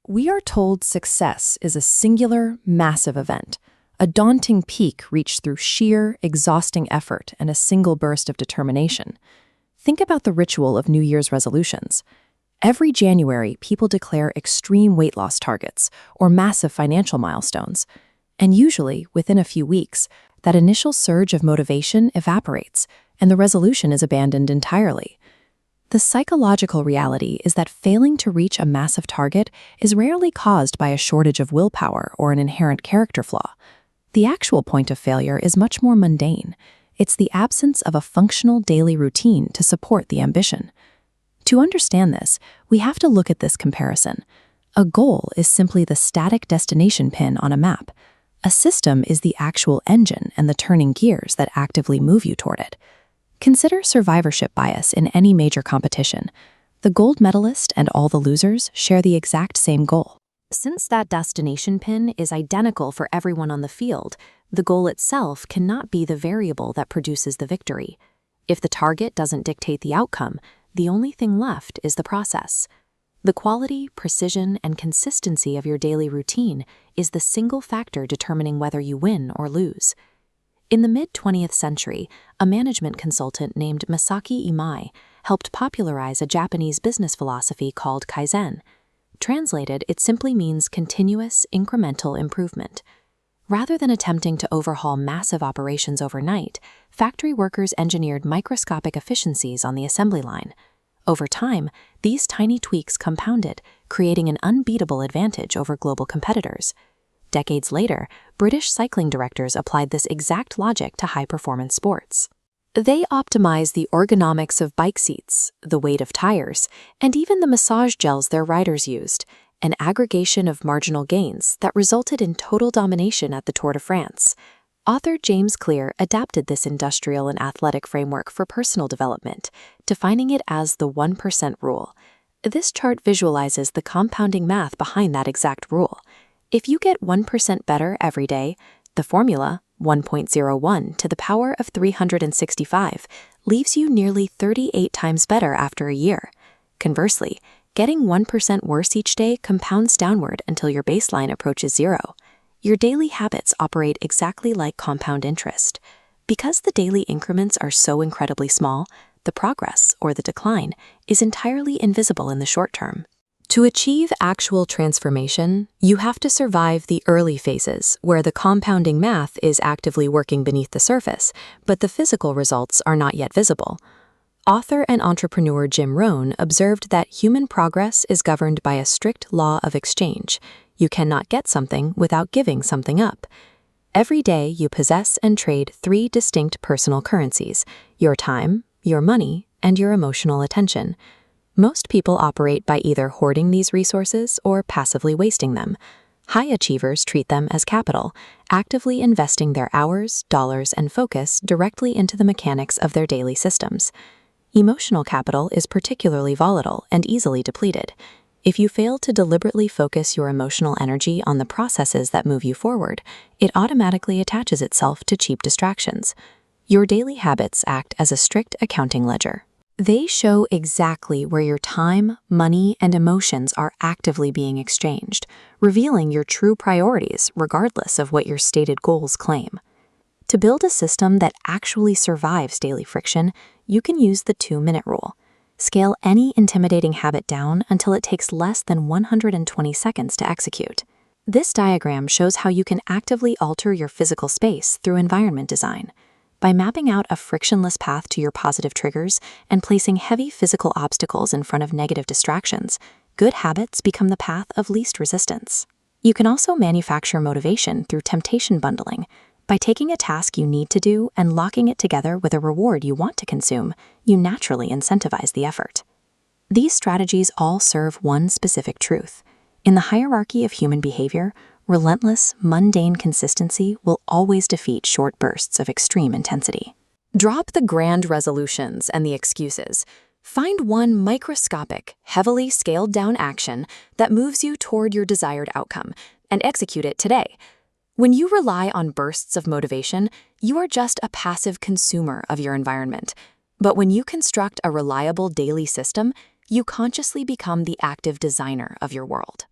We are told success is a singular, massive event, a daunting peak reached through sheer, exhausting effort and a single burst of determination. Think about the ritual of New Year's resolutions. Every January, people declare extreme weight loss targets or massive financial milestones. And usually, within a few weeks, that initial surge of motivation evaporates and the resolution is abandoned entirely. The psychological reality is that failing to reach a massive target is rarely caused by a shortage of willpower or an inherent character flaw. The actual point of failure is much more mundane. It's the absence of a functional daily routine to support the ambition. To understand this, we have to look at this comparison. A goal is simply the static destination pin on a map. A system is the actual engine and the turning gears that actively move you toward it. Consider survivorship bias in any major competition. The gold medalist and all the losers share the exact same goal. Since that destination pin is identical for everyone on the field, the goal itself cannot be the variable that produces the victory. If the target doesn't dictate the outcome, the only thing left is the process. The quality, precision, and consistency of your daily routine is the single factor determining whether you win or lose. In the mid-20th century, a management consultant named Masaki Imai helped popularize a Japanese business philosophy called Kaizen. Translated, it simply means continuous, incremental improvement. Rather than attempting to overhaul massive operations overnight, factory workers engineered microscopic efficiencies on the assembly line. Over time, these tiny tweaks compounded, creating an unbeatable advantage over global competitors. Decades later, British cycling directors applied this exact logic to high-performance sports. They optimized the ergonomics of bike seats, the weight of tires, and even the massage gels their riders used, an aggregation of marginal gains that resulted in total domination at the Tour de France. Author James Clear adapted this industrial and athletic framework for personal development, defining it as the 1% rule. This chart visualizes the compounding math behind that exact rule. If you get 1% better every day, the formula, 1.01 to the power of 365, leaves you nearly 38 times better after a year. Conversely, getting 1% worse each day compounds downward until your baseline approaches zero. Your daily habits operate exactly like compound interest. Because the daily increments are so incredibly small, the progress, or the decline, is entirely invisible in the short term. To achieve actual transformation, you have to survive the early phases, where the compounding math is actively working beneath the surface, but the physical results are not yet visible. Author and entrepreneur Jim Rohn observed that human progress is governed by a strict law of exchange. You cannot get something without giving something up. Every day, you possess and trade 3 distinct personal currencies: your time, your money, and your emotional attention. Most people operate by either hoarding these resources or passively wasting them. High achievers treat them as capital, actively investing their hours, dollars, and focus directly into the mechanics of their daily systems. Emotional capital is particularly volatile and easily depleted. If you fail to deliberately focus your emotional energy on the processes that move you forward, it automatically attaches itself to cheap distractions. Your daily habits act as a strict accounting ledger. They show exactly where your time, money, and emotions are actively being exchanged, revealing your true priorities regardless of what your stated goals claim. To build a system that actually survives daily friction, you can use the 2-minute rule. Scale any intimidating habit down until it takes less than 120 seconds to execute. This diagram shows how you can actively alter your physical space through environment design. By mapping out a frictionless path to your positive triggers and placing heavy physical obstacles in front of negative distractions, good habits become the path of least resistance. You can also manufacture motivation through temptation bundling. By taking a task you need to do and locking it together with a reward you want to consume, you naturally incentivize the effort. These strategies all serve one specific truth. In the hierarchy of human behavior, relentless, mundane consistency will always defeat short bursts of extreme intensity. Drop the grand resolutions and the excuses. Find one microscopic, heavily scaled-down action that moves you toward your desired outcome, and execute it today. When you rely on bursts of motivation, you are just a passive consumer of your environment. But when you construct a reliable daily system, you consciously become the active designer of your world.